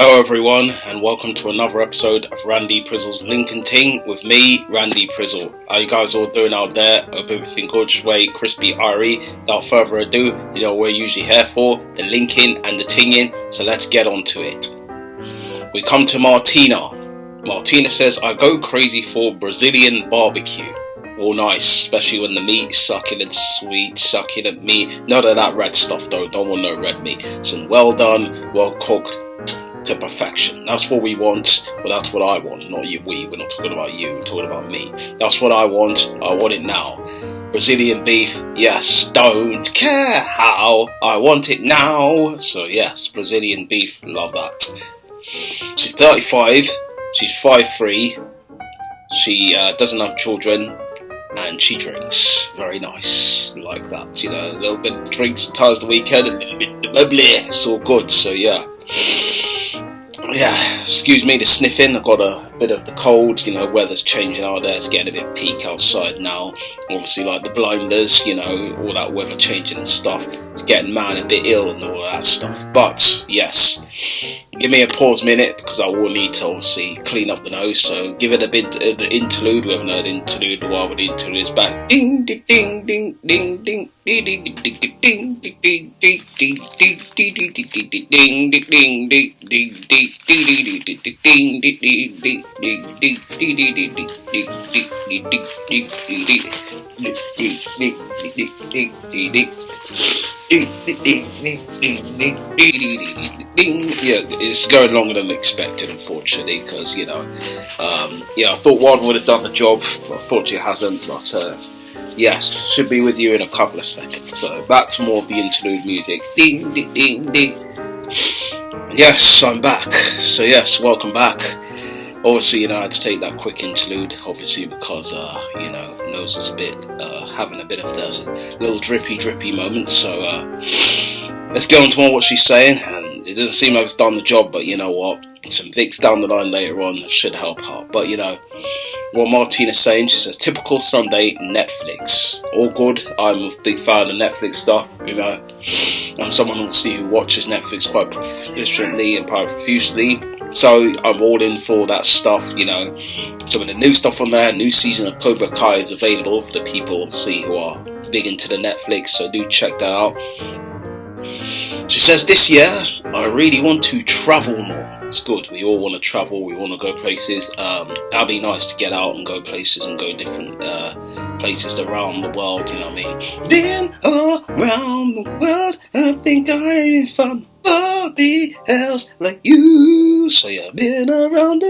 Hello everyone, and welcome to another episode of Randy Prizzle's Lincoln Ting with me, Randy Prizzle. How you guys all doing out there? Hope everything good, way crispy, irie. Without further ado, you know what we're usually here for, the linking and the tinging, so let's get on to it. We come to Martina. Martina says, I go crazy for Brazilian barbecue. All nice, especially when the meat is succulent, sweet, succulent meat. None of that red stuff though, don't want no red meat. Some well done, well cooked, to perfection. That's what we want, but that's what I want, not you. We're not talking about you, we're talking about me. That's what I want it now. Brazilian beef, yes, don't care how, I want it now. So yes, Brazilian beef, love that. She's 35, she's 5'3", she doesn't have children, and she drinks. Very nice, like that, you know, a little bit of drinks sometimes the weekend, a little bit of bubbly, it's all good, so yeah. Yeah, excuse me the sniffing, I've got a bit of the cold, you know, weather's changing out there, it's getting a bit peak outside now, obviously like the blinders, you know, all that weather changing and stuff, it's getting man a bit ill and all that stuff, but yes, give me a pause minute because I will need to obviously clean up the nose, so give it a bit of the interlude. We haven't heard interlude while the interlude is back. Ding ding ding ding ding ding ding ding ding ding ding ding ding yeah, it's going longer than expected, unfortunately, because you know, I thought one would have done the job, but unfortunately it hasn't. But yes, should be with you in a couple of seconds. So back to more of the interlude music. Ding ding ding ding. Yes, I'm back. So yes, welcome back. Obviously, you know, I had to take that quick interlude, obviously, because, you know, nose is a bit, having a bit of the little drippy moment, so, let's get on to what she's saying, and it doesn't seem like it's done the job, but you know what, some Vicks down the line later on should help out, but you know, what Martina's saying, she says, typical Sunday Netflix, all good, I'm a big fan of Netflix stuff, you know, I'm someone obviously who watches Netflix quite proficiently and quite profusely, so I'm all in for that stuff, you know, some of the new stuff on there, new season of Cobra Kai is available for the people obviously who are big into the Netflix, so do check that out. She says, this year, I really want to travel more. It's good, we all want to travel, we want to go places, that'd be nice to get out and go places and go different places around the world, you know what I mean. Been around the world, I think I found nobody else like you. So yeah, been around the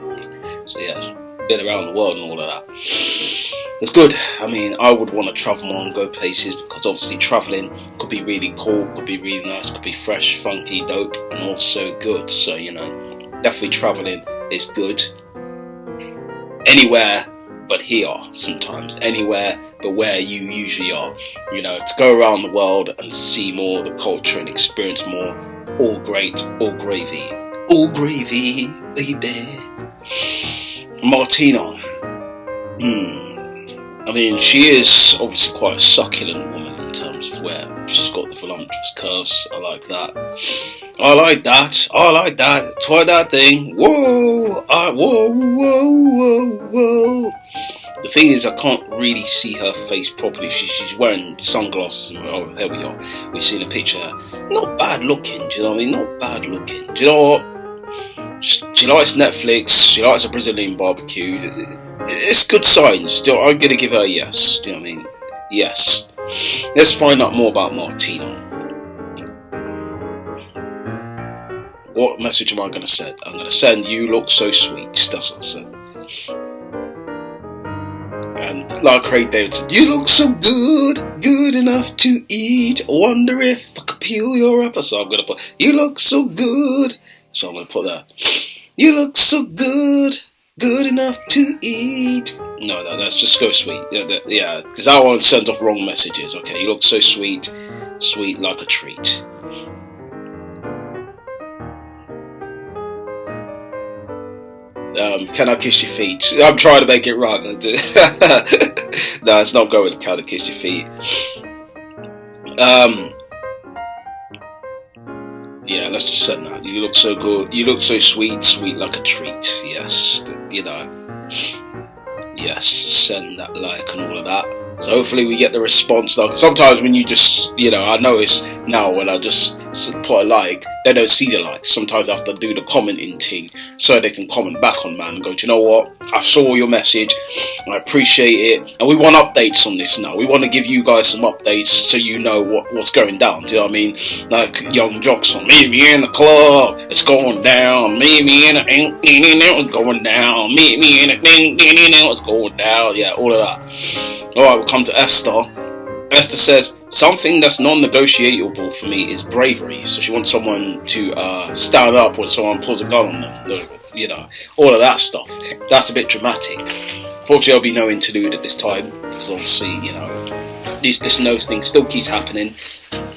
world. So yeah, been around the world and all of that. It's good. I mean, I would want to travel more and go places because obviously travelling could be really cool, could be really nice, could be fresh, funky, dope, and also good. So, you know, definitely travelling is good. Anywhere but here sometimes. Anywhere but where you usually are. You know, to go around the world and see more of the culture and experience more. All great, all gravy. All gravy, baby. Martina. I mean, she is obviously quite a succulent woman in terms of where she's got the voluptuous curves. I like that. I like that. I like that. Try that thing. Whoa. Whoa, whoa, whoa, whoa. The thing is, I can't really see her face properly. She's wearing sunglasses. And, oh, there we are. We've seen a picture of her. Not bad looking. Do you know what I mean? Not bad looking. Do you know what? She likes Netflix. She likes a Brazilian barbecue. It's good signs. I'm going to give her a yes. Do you know what I mean? Yes. Let's find out more about Martina. What message am I going to send? I'm going to send, you look so sweet. That's what I said. And like Craig David said, you look so good. Good enough to eat. Wonder if I could peel your apple. So I'm going to put, you look so good. So I'm going to put that. You look so good. Good enough to eat. No, that's just go sweet. Yeah, because that one sends off wrong messages. Okay, you look so sweet. Sweet like a treat. Can I kiss your feet? I'm trying to make it right. No, it's not going to Can I kiss your feet. Yeah, let's just send that. You look so good. You look so sweet, sweet like a treat. Yes, yes, send that like and all of that. So hopefully we get the response though. Sometimes when you just, I notice now when I just put a like, they don't see the likes. Sometimes I have to do the commenting thing so they can comment back on man and go, do you know what? I saw your message, I appreciate it, and we want updates on this now. We want to give you guys some updates so you know what's going down. Do you know what I mean? Like Young Jocks on, meet me in the club, it's going down. Meet me in the it's going down. Meet me in the it's going down. Yeah, all of that. Alright, we'll come to Esther. Esther says, something that's non-negotiable for me is bravery. So she wants someone to stand up when someone pulls a gun on them. All of that stuff. That's a bit dramatic. Fortunately, there'll be no interlude at this time, because obviously, this nose thing still keeps happening.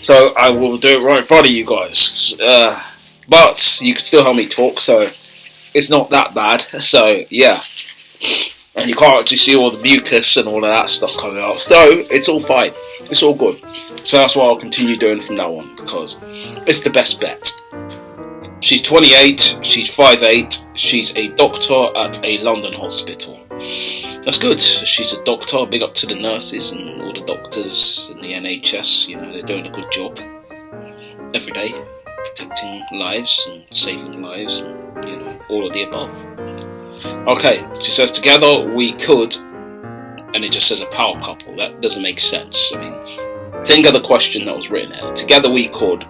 So I will do it right in front of you guys. But you can still help me talk, so it's not that bad. So, yeah. And you can't actually see all the mucus and all of that stuff coming out. So, it's all fine. It's all good. So that's what I'll continue doing from now on, because it's the best bet. She's 28, she's 5'8", she's a doctor at a London hospital. That's good. She's a doctor, big up to the nurses and all the doctors in the NHS. They're doing a good job every day, protecting lives and saving lives and, all of the above. Okay, she says, together we could, and it just says a power couple. That doesn't make sense. I mean, think of the question that was written there. Together we could,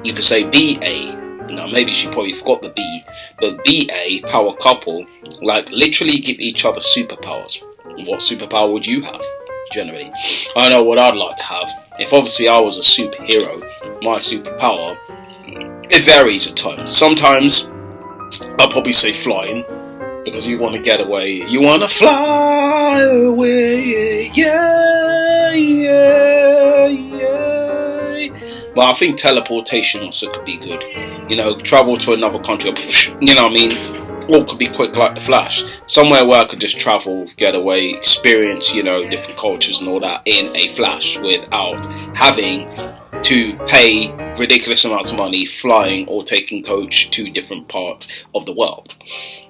you could say be a, now maybe she probably forgot the B, but be a power couple, like literally give each other superpowers. What superpower would you have, generally? I know what I'd like to have. If obviously I was a superhero, my superpower, it varies at times. Sometimes I'll probably say flying, because you want to get away. You want to fly away. Yeah, yeah, yeah. Well, I think teleportation also could be good. Travel to another country. You know what I mean? Or could be quick like the Flash. Somewhere where I could just travel, get away, experience, different cultures and all that in a flash without having to pay ridiculous amounts of money flying or taking coach to different parts of the world.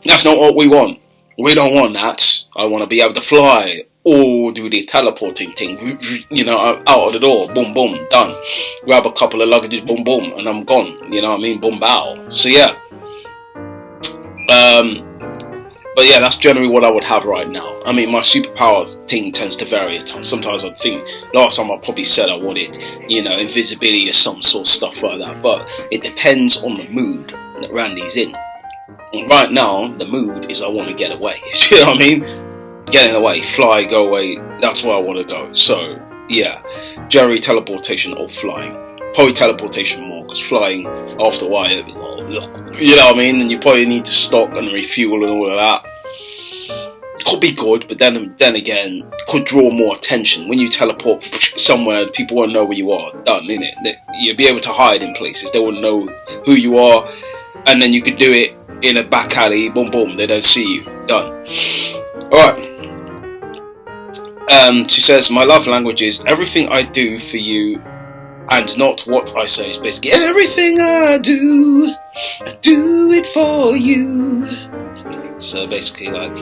That's not what we want. We don't want that. I want to be able to fly or do the teleporting thing, out of the door, boom, boom, done. Grab a couple of luggages, boom, boom, and I'm gone. You know what I mean? Boom, bow. So yeah. But yeah, that's generally what I would have right now. I mean, my superpowers thing tends to vary at times. Sometimes I think, last time I probably said I wanted, invisibility or some sort of stuff like that. But it depends on the mood that Randy's in. And right now, the mood is I want to get away. You know what I mean? Getting away, fly, go away, that's where I want to go. So, yeah, generally teleportation or flying. Probably teleportation more, because flying, after a while, you know what I mean? And you probably need to stop and refuel and all of that. Could be good, but then again, could draw more attention. When you teleport somewhere, people won't know where you are. Done, innit? You'll be able to hide in places. They won't know who you are. And then you could do it in a back alley, boom, boom, they don't see you. Done. Alright. She says, my love language is everything I do for you and not what I say. Is basically everything I do it for you. So basically, like,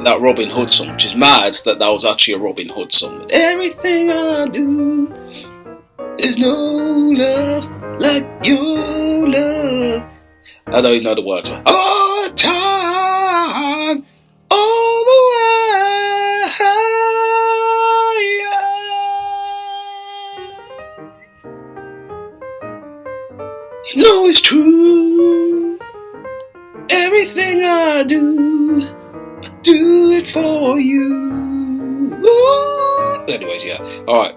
that Robin Hood song, which is mad that was actually a Robin Hood song. But everything I do, there's no love like your love. I don't even know the words. All the time, all the way. You know it's true. Everything I do it for you. Ooh. Anyways, yeah. Alright.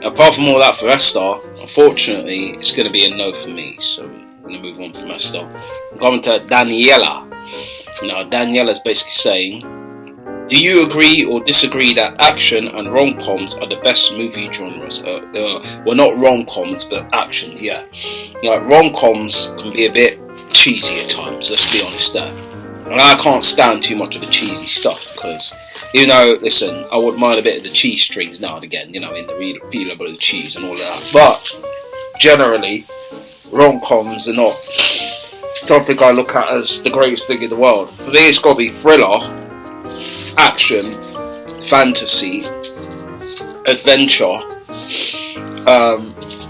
Apart from all that for Esther, unfortunately, it's going to be a no for me. So I'm going to move on from Esther. I'm coming to Daniela. Now, Daniela's basically saying, do you agree or disagree that action and rom-coms are the best movie genres? Well, not rom-coms, but action, yeah. Rom-coms can be a bit cheesy at times, let's be honest there. And I can't stand too much of the cheesy stuff, because, listen, I wouldn't mind a bit of the cheese strings now and again, in the peanut butter cheese and all of that. But, generally, rom-coms are not something I look at as the greatest thing in the world. For me, it's got to be thriller, action, fantasy, adventure.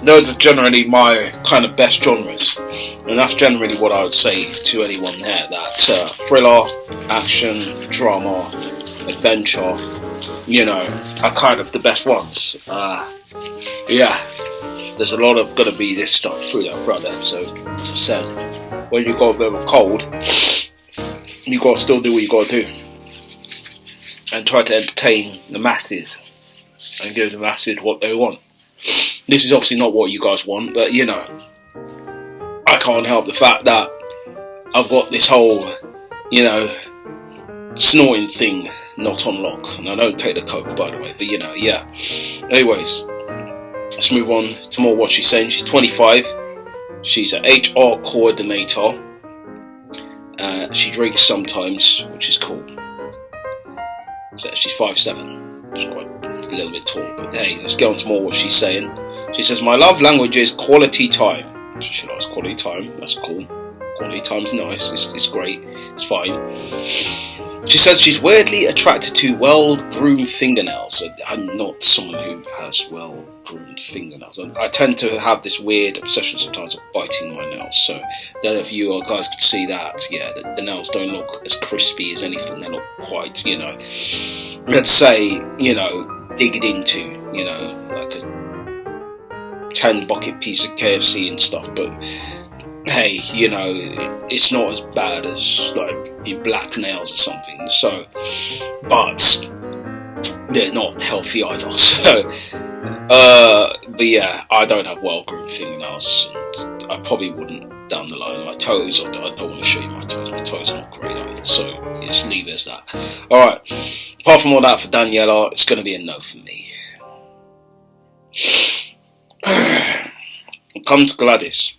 Those are generally my kind of best genres, and that's generally what I would say to anyone there, that thriller, action, drama, adventure, are kind of the best ones. There's a lot of going to be this stuff throughout the episode. As I said, when you got a bit of a cold, you got to still do what you got to do and try to entertain the masses and give the masses what they want. This is obviously not what you guys want, but I can't help the fact that I've got this whole, snorting thing not on lock. And I don't take the coke, by the way, but yeah. Anyways, let's move on to more what she's saying. She's 25. She's an HR coordinator. She drinks sometimes, which is cool. So she's 5'7". She's quite a little bit tall, but hey, let's get on to more what she's saying. She says, my love language is quality time. She likes quality time. That's cool. Quality time's nice. It's great. It's fine. She says she's weirdly attracted to well-groomed fingernails. I'm not someone who has well-groomed fingernails. I tend to have this weird obsession sometimes of biting my nails. So I don't know if you guys could see that. Yeah, the nails don't look as crispy as anything. They look quite, let's say, dig it into, like a 10 bucket piece of KFC and stuff. But hey, it's not as bad as like your black nails or something. So, but they're not healthy either. So, but yeah, I don't have well-groomed fingernails. And I probably wouldn't down the line. My toes, I don't want to show you my toes. My toes are not great either. So just leave it as that. All right. Apart from all that, for Daniela, it's going to be a no for me. Come to Gladys.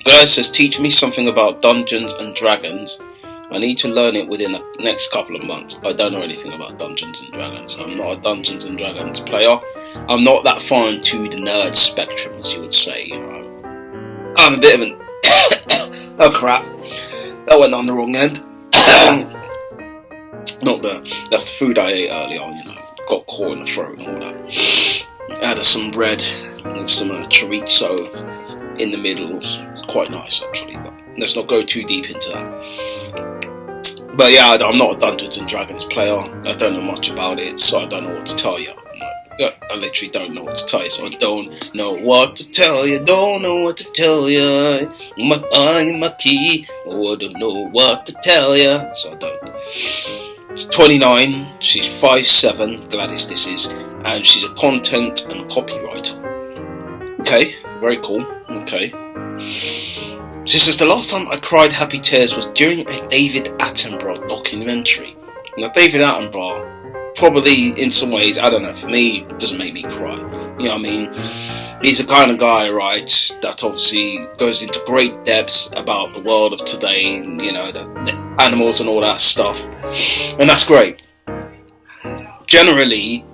Gladys says, teach me something about Dungeons and Dragons. I need to learn it within the next couple of months. I don't know anything about Dungeons and Dragons. I'm not a Dungeons and Dragons player. I'm not that far into the nerd spectrum, as you would say. I'm a bit of an... oh crap. That went on the wrong end. That's the food I ate earlier on, got caught in the throat and all that. I had some bread with some chorizo in the middle. It's quite nice actually, but let's not go too deep into that. But yeah, I'm not a Dungeons and Dragons player. I don't know much about it, so I don't know what to tell you. I literally don't know what to tell you, so I don't know what to tell you. Don't know what to tell you. My key. Oh, I don't know what to tell you, so I don't. She's 29. She's 5'7". Gladys, this is. And she's a content and copywriter. Okay, very cool. Okay. She says, the last time I cried happy tears was during a David Attenborough documentary. Now, David Attenborough, probably in some ways, I don't know, for me, doesn't make me cry. You know what I mean? He's the kind of guy, right, that obviously goes into great depths about the world of today and, the animals and all that stuff. And that's great. Generally,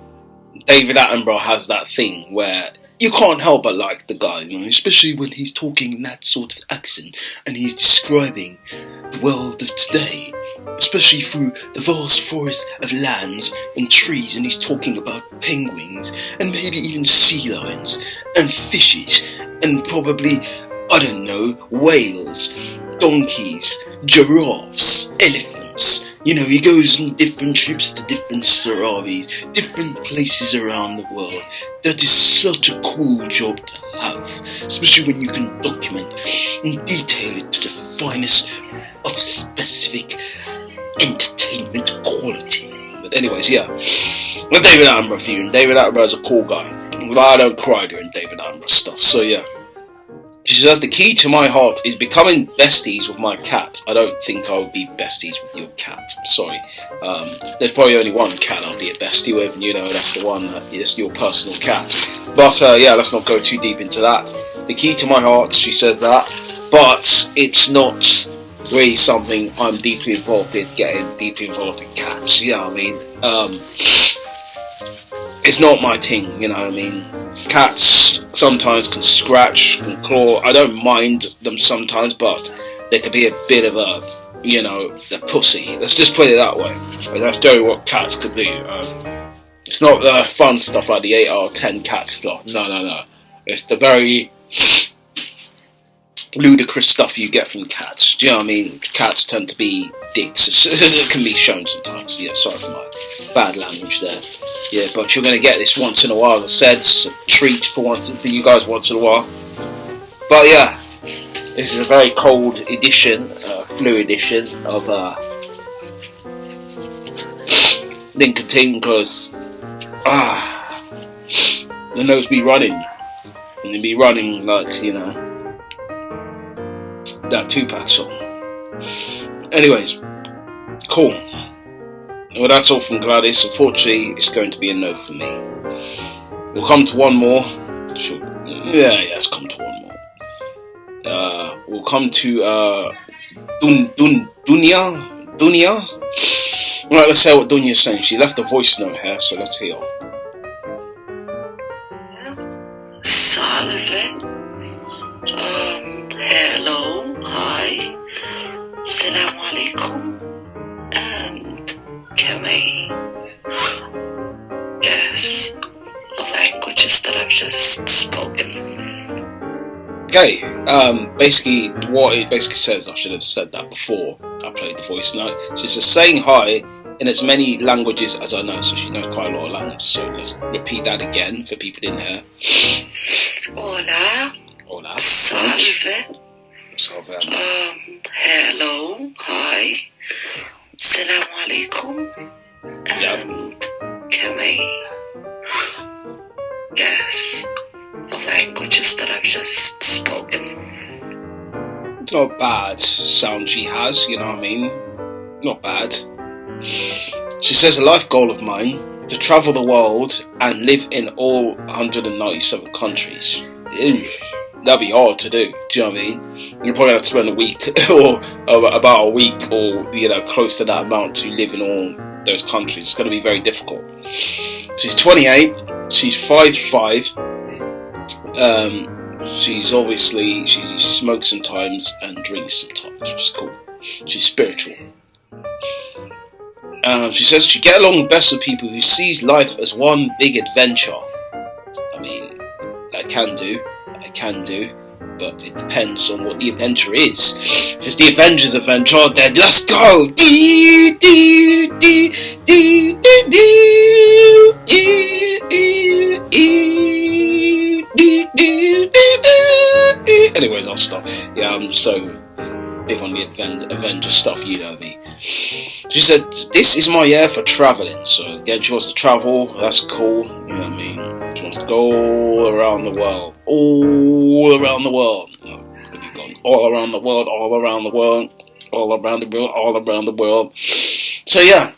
David Attenborough has that thing where you can't help but like the guy, especially when he's talking in that sort of accent and he's describing the world of today, especially through the vast forest of lands and trees, and he's talking about penguins and maybe even sea lions and fishes and probably, I don't know, whales, donkeys, giraffes, elephants. He goes on different trips to different safaris, different places around the world. That is such a cool job to have, especially when you can document and detail it to the finest of specific entertainment quality. But anyways, yeah. Well, David Attenborough for you, and David Attenborough is a cool guy. Well, I don't cry during David Attenborough stuff, so yeah. She says, the key to my heart is becoming besties with my cat. I don't think I would be besties with your cat. Sorry. There's probably only one cat I'll be a bestie with, the one that is your personal cat. But yeah, let's not go too deep into that. The key to my heart, she says that. But it's not really something I'm deeply involved in, getting deeply involved in cats. You know what I mean? it's not my thing, you know what I mean? Cats sometimes can scratch, can claw. I don't mind them sometimes, but they can be a bit of a, you know, a pussy. Let's just put it that way. That's generally what cats can do. It's not the fun stuff like the 8 out of 10 cat stuff. No. It's the very ludicrous stuff you get from cats. Do you know what I mean? Cats tend to be dicks. It can be shown sometimes. Yeah, sorry for my bad language there. Yeah, but you're going to get this once in a while. As I said, it's a treat for you guys once in a while. But yeah, this is a very cold edition, flu edition of Lincoln Ting, because the nose be running, and it be running like, you know, that Tupac song. Anyways, cool. Well, that's all from Gladys. Unfortunately, it's going to be a no for me. We'll come to one more. Sure. Yeah, let's come to one more. We'll come to Dunya. Right, let's hear what Dunya's saying. She left a voice note here, so let's hear. Sullivan. Hello, hi, Assalamu alaikum, and can I guess the languages that I've just spoken? Okay, basically what it basically says, I should have said that before I played the voice note. So it's just saying hi in as many languages as I know, so she knows quite a lot of languages. So let's repeat that again for people who didn't hear. Hola, Salve. Hello, hi, Assalamu alaikum, and can I guess the languages that I've just spoken? Not bad sound she has, you know what I mean? Not bad. She says a life goal of mine, to travel the world and live in all 197 countries. Ew. That'd be hard to do, do you know what I mean? You're probably have to spend a week, or about a week, or, you know, close to that amount to live in all those countries. It's going to be very difficult. She's 28, she's 5'5", she's obviously, she smokes sometimes and drinks sometimes, which is cool. She's spiritual. She says she get along best with people who sees life as one big adventure. I mean, I can do, but it depends on what the adventure is. If it's the Avengers adventure, then let's go! Anyways, I'll stop. Yeah, I'm so big on the Avenger stuff, you know me. She said, this is my year for travelling. So again, she wants to travel, that's cool, you know what I mean. She wants to go all around the world. All around the world. So yeah,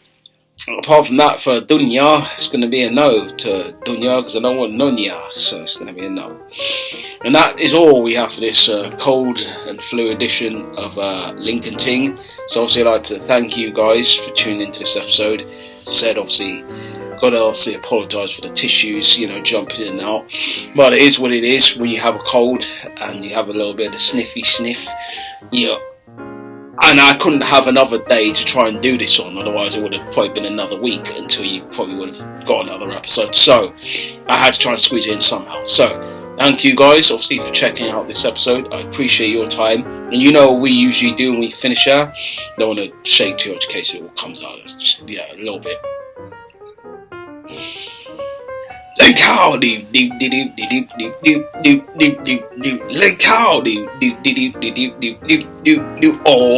apart from that, for Dunya, it's going to be a no to Dunya, because I don't want Nunya, so it's going to be a no. And that is all we have for this cold and flu edition of Lincoln Ting. So obviously I'd like to thank you guys for tuning into this episode. As I said, obviously, got to obviously apologise for the tissues, you know, jumping in and out. But it is what it is when you have a cold and you have a little bit of sniffy sniff. You know, and I couldn't have another day to try and do this on, otherwise it would have probably been another week until you probably would have got another episode. So I had to try and squeeze it in somehow. So thank you guys, obviously, for checking out this episode. I appreciate your time. And you know what we usually do when we finish out? Don't want to shake too much in case it all comes out. Just, yeah, a little bit. Like how deep like how deep oh,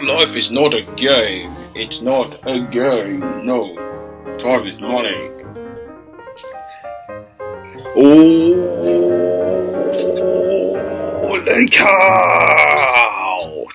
life is not a game. It's not a game. No, time is money. Oh, like how